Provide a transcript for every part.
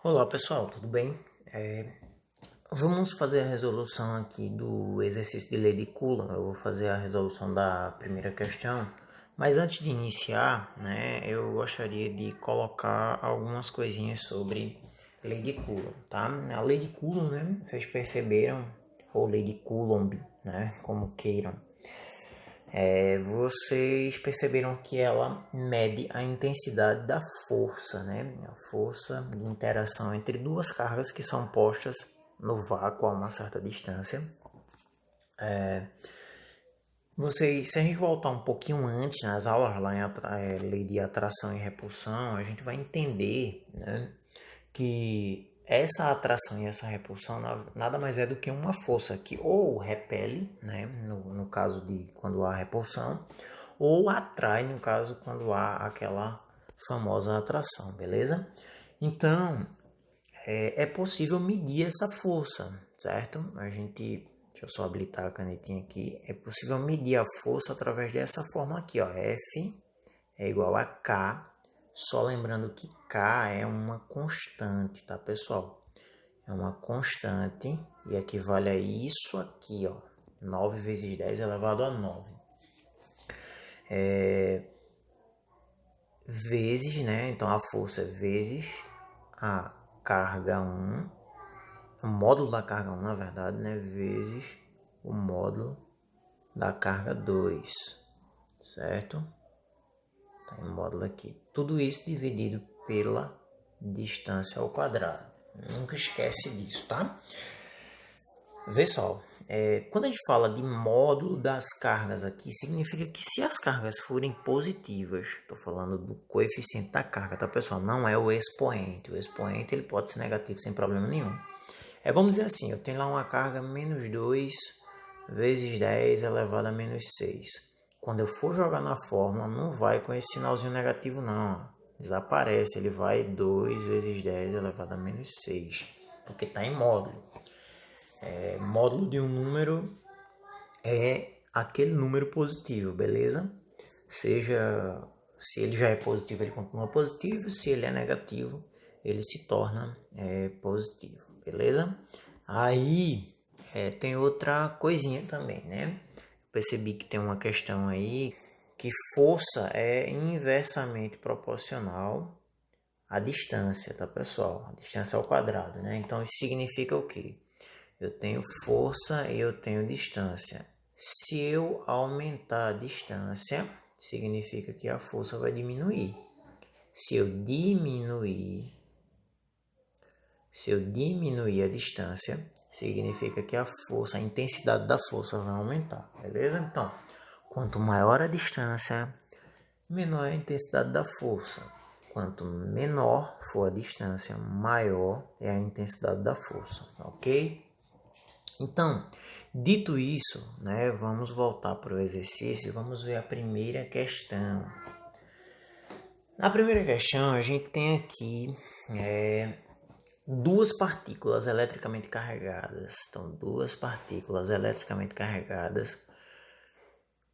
Olá pessoal, tudo bem? Vamos fazer a resolução aqui do exercício de lei de Coulomb. Eu vou fazer a resolução da primeira questão, mas antes de iniciar, eu gostaria de colocar algumas coisinhas sobre lei de Coulomb, tá? A lei de Coulomb, vocês perceberam, ou lei de Coulomb, como queiram. Vocês perceberam que ela mede a intensidade da força, A força de interação entre duas cargas que são postas no vácuo a uma certa distância. Se a gente voltar um pouquinho antes nas aulas, lá em lei de atração e repulsão, a gente vai entender, que essa atração e essa repulsão nada mais é do que uma força que ou repele, no caso de quando há repulsão, ou atrai, no caso quando há aquela famosa atração, beleza? Então, é possível medir essa força, certo? Deixa eu só habilitar a canetinha aqui. É possível medir a força através dessa fórmula aqui, ó. F é igual a K. Só lembrando que K é uma constante, tá, pessoal? É uma constante e equivale a isso aqui, ó. 9 vezes 10 elevado a 9. Vezes, Então a força é vezes a carga 1, o módulo da carga 1, na verdade, Vezes o módulo da carga 2, certo? Tá em módulo aqui. Tudo isso dividido pela distância ao quadrado. Nunca esquece disso, tá? Vê só, quando a gente fala de módulo das cargas aqui, significa que se as cargas forem positivas, estou falando do coeficiente da carga, tá, pessoal? Não é o expoente. O expoente ele pode ser negativo sem problema nenhum. Vamos dizer assim, eu tenho lá uma carga menos 2 vezes 10 elevado a menos 6. Quando eu for jogar na fórmula, não vai com esse sinalzinho negativo não. Desaparece, ele vai 2 vezes 10 elevado a menos 6, porque está em módulo. Módulo de um número é aquele número positivo, beleza? Seja, se ele já é positivo, ele continua positivo. Se ele é negativo, ele se torna positivo, beleza? Aí tem outra coisinha também, Percebi que tem uma questão aí que força é inversamente proporcional à distância, tá, pessoal? A distância ao quadrado, Então isso significa o quê? Eu tenho força e eu tenho distância. Se eu aumentar a distância, significa que a força vai diminuir. Se eu diminuir a distância, significa que a força, a intensidade da força vai aumentar, beleza? Então, quanto maior a distância, menor é a intensidade da força. Quanto menor for a distância, maior é a intensidade da força, ok? Então, dito isso, vamos voltar para o exercício e vamos ver a primeira questão. Na primeira questão, a gente tem aqui duas partículas eletricamente carregadas. Então, duas partículas eletricamente carregadas.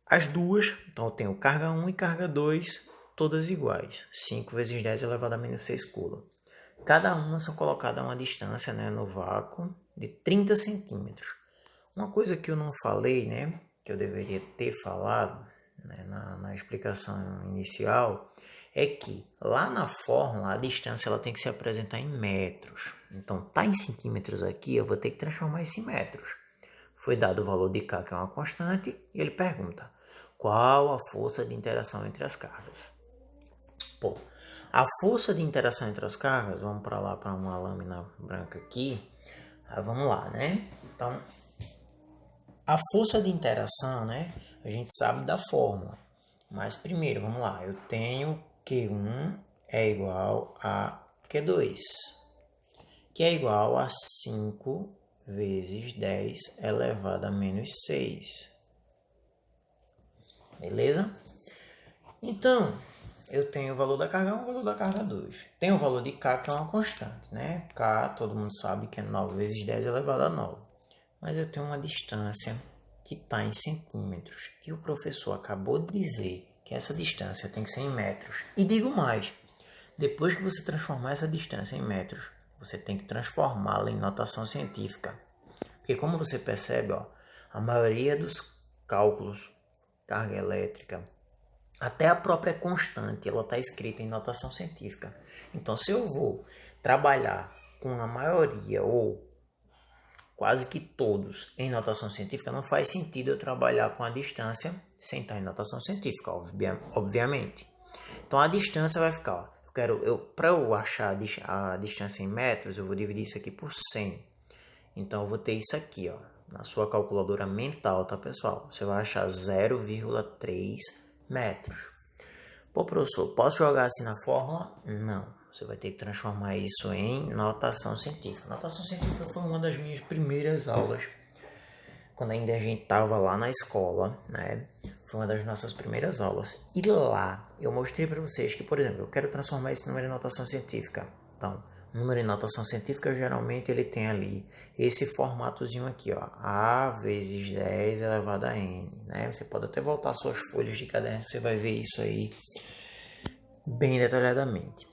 As duas, então eu tenho carga 1 e carga 2, todas iguais. 5 vezes 10 elevado a menos 6 coulomb. Cada uma são colocadas a uma distância no vácuo de 30 centímetros. Uma coisa que eu não falei, que eu deveria ter falado na explicação inicial, é que lá na fórmula a distância ela tem que se apresentar em metros. Então, tá em centímetros aqui, eu vou ter que transformar isso em metros. Foi dado o valor de K, que é uma constante, e ele pergunta, qual a força de interação entre as cargas? A força de interação entre as cargas, vamos para lá para uma lâmina branca aqui, vamos lá, Então, a força de interação, a gente sabe da fórmula. Mas primeiro, vamos lá. Eu tenho Q1 é igual a Q2, que é igual a 5 vezes 10 elevado a menos 6. Beleza? Então, eu tenho o valor da carga 1 e o valor da carga 2. Tem o valor de K, que é uma constante, K, todo mundo sabe que é 9 vezes 10 elevado a 9. Mas eu tenho uma distância que está em centímetros. E o professor acabou de dizer que essa distância tem que ser em metros. E digo mais, depois que você transformar essa distância em metros, você tem que transformá-la em notação científica. Porque como você percebe, ó, a maioria dos cálculos, carga elétrica, até a própria constante, ela está escrita em notação científica. Então, se eu vou trabalhar com a maioria ou quase que todos em notação científica, não faz sentido eu trabalhar com a distância sem estar em notação científica, obviamente. Então, a distância vai ficar, ó, para eu achar a distância em metros, eu vou dividir isso aqui por 100. Então, eu vou ter isso aqui, ó, na sua calculadora mental, tá, pessoal? Você vai achar 0,3 metros. Pô, professor, posso jogar assim na fórmula? Não. Você vai ter que transformar isso em notação científica. Notação científica foi uma das minhas primeiras aulas, quando ainda a gente estava lá na escola, né? Foi uma das nossas primeiras aulas. E lá eu mostrei para vocês que, por exemplo, eu quero transformar esse número em notação científica. Então, o número em notação científica, geralmente ele tem ali esse formatozinho aqui, ó, A vezes 10 elevado a N, né? Você pode até voltar suas folhas de caderno, você vai ver isso aí bem detalhadamente.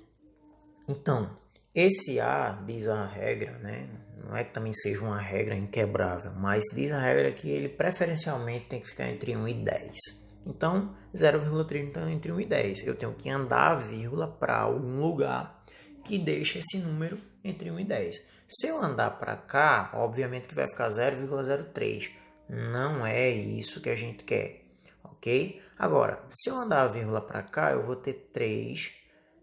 Então, esse A, diz a regra, né? Não é que também seja uma regra inquebrável, mas diz a regra que ele preferencialmente tem que ficar entre 1 e 10. Então, 0,3 está entre 1 e 10. Eu tenho que andar a vírgula para algum lugar que deixe esse número entre 1 e 10. Se eu andar para cá, obviamente que vai ficar 0,03. Não é isso que a gente quer, ok? Agora, se eu andar a vírgula para cá, eu vou ter 3.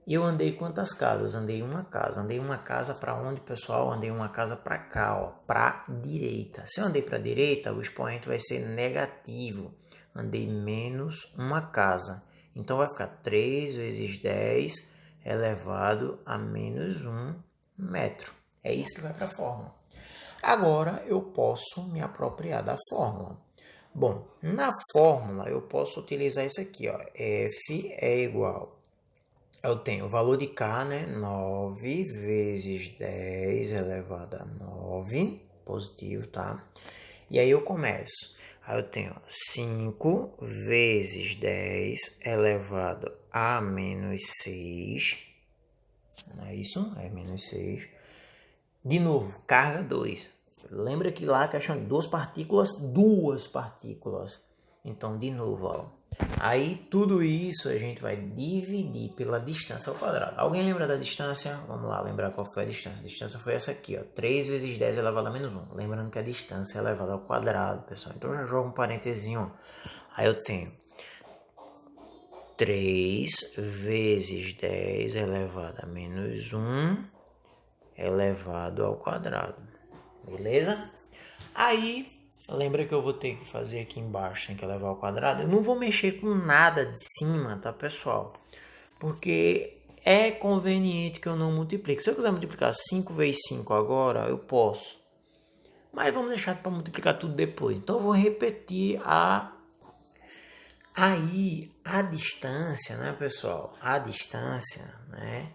E eu andei quantas casas? Andei uma casa. Andei uma casa para onde, pessoal? Andei uma casa para cá, ó, para direita. Se eu andei para direita, o expoente vai ser negativo. Andei menos uma casa. Então vai ficar 3 vezes 10 elevado a menos 1 metro. É isso que vai para a fórmula. Agora eu posso me apropriar da fórmula. Bom, na fórmula eu posso utilizar isso aqui, ó. F é igual. Eu tenho o valor de K, né? 9 vezes 10 elevado a 9, positivo, tá? E aí eu começo. Aí eu tenho 5 vezes 10 elevado a menos 6. Não é isso? É menos 6. De novo, carga 2. Lembra que lá a questão de duas partículas. Então, de novo, ó. Aí, tudo isso a gente vai dividir pela distância ao quadrado. Alguém lembra da distância? Vamos lá, lembrar qual foi a distância. A distância foi essa aqui, ó. 3 vezes 10 elevado a menos 1. Lembrando que a distância é elevada ao quadrado, pessoal. Então, eu já jogo um parentezinho, ó. Aí eu tenho 3 vezes 10 elevado a menos 1 elevado ao quadrado. Beleza? Aí, lembra que eu vou ter que fazer aqui embaixo, tem que elevar ao quadrado. Eu não vou mexer com nada de cima, tá, pessoal? Porque é conveniente que eu não multiplique. Se eu quiser multiplicar 5 vezes 5 agora, eu posso. Mas vamos deixar para multiplicar tudo depois. Então, eu vou repetir Aí, a distância, né, pessoal? A distância, né?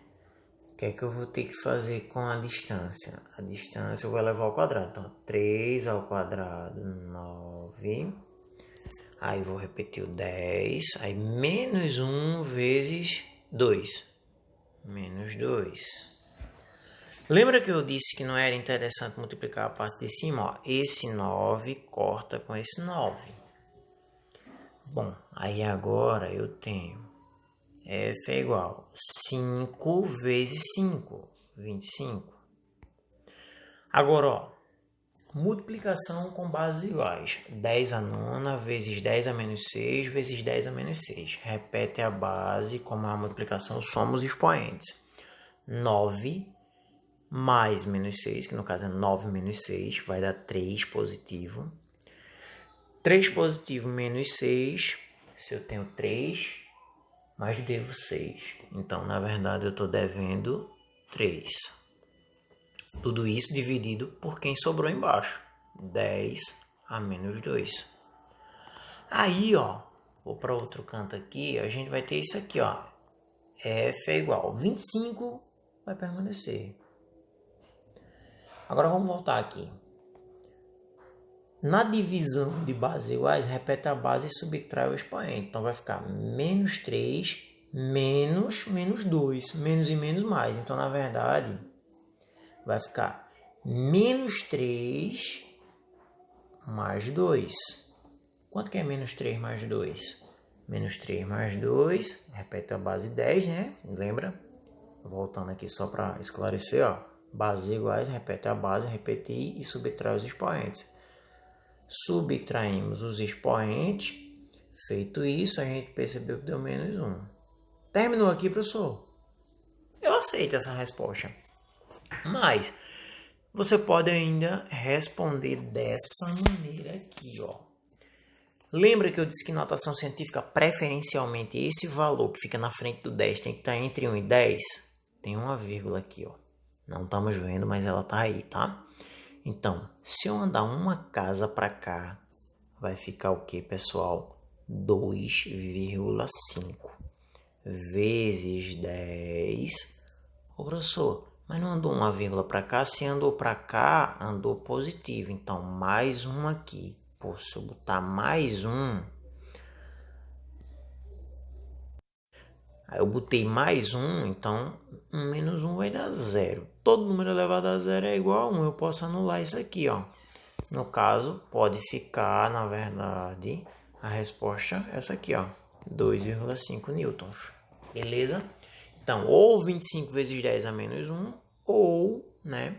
O que é que eu vou ter que fazer com a distância? A distância eu vou levar ao quadrado. Então, 3 ao quadrado, 9. Aí vou repetir o 10. Aí menos 1 vezes 2. Menos 2. Lembra que eu disse que não era interessante multiplicar a parte de cima? Ó, esse 9 corta com esse 9. Bom, aí agora eu tenho F é igual a 5 vezes 5, 25. Agora, ó, multiplicação com bases iguais. 10 a nona vezes 10 a menos 6 vezes 10 a menos 6. Repete a base como a multiplicação, somos expoentes. 9 mais menos 6, que no caso é 9 menos 6, vai dar 3 positivo. 3 positivo menos 6, se eu tenho 3, mas devo 6. Então, na verdade, eu estou devendo 3. Tudo isso dividido por quem sobrou embaixo. 10 a menos 2. Aí, ó, vou para outro canto aqui, a gente vai ter isso aqui, ó. F é igual a 25, vai permanecer. Agora vamos voltar aqui. Na divisão de bases iguais, repete a base e subtrai o expoente. Então vai ficar menos 3, menos 2. Menos e menos mais. Então, na verdade, vai ficar menos 3 mais 2. Quanto que é menos 3 mais 2? Menos 3 mais 2, repete a base 10, né? Lembra? Voltando aqui só para esclarecer, ó. Bases iguais, repete a base, repetir e subtrai os expoentes. Subtraímos os expoentes. Feito isso, a gente percebeu que deu menos 1. Terminou aqui, professor? Eu aceito essa resposta. Mas você pode ainda responder dessa maneira aqui, ó. Lembra que eu disse que notação científica, preferencialmente, esse valor que fica na frente do 10 tem que estar entre 1 e 10? Tem uma vírgula aqui, ó. Não estamos vendo, mas ela tá aí, tá? Então, se eu andar uma casa para cá, vai ficar o que, pessoal? 2,5 vezes 10. Ô, professor, mas não andou uma vírgula para cá? Se andou para cá, andou positivo. Então, mais um aqui. Pô, se eu botar mais um... Aí eu botei mais um, então 1 menos 1 vai dar 0. Todo número elevado a 0 é igual a 1. Eu posso anular isso aqui, ó. No caso, pode ficar, na verdade, a resposta é essa aqui, ó. 2,5 newtons. Beleza? Então, ou 25 vezes 10 a menos 1, ou, né,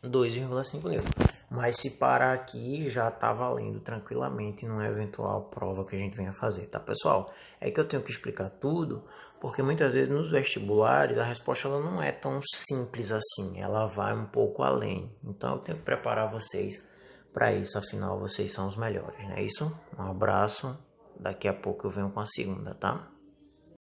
2,5 newtons. Mas se parar aqui, já tá valendo tranquilamente numa eventual prova que a gente venha fazer, tá, pessoal? É que eu tenho que explicar tudo, porque muitas vezes nos vestibulares a resposta ela não é tão simples assim, ela vai um pouco além. Então eu tenho que preparar vocês para isso, afinal vocês são os melhores, né? Isso, um abraço, daqui a pouco eu venho com a segunda, tá?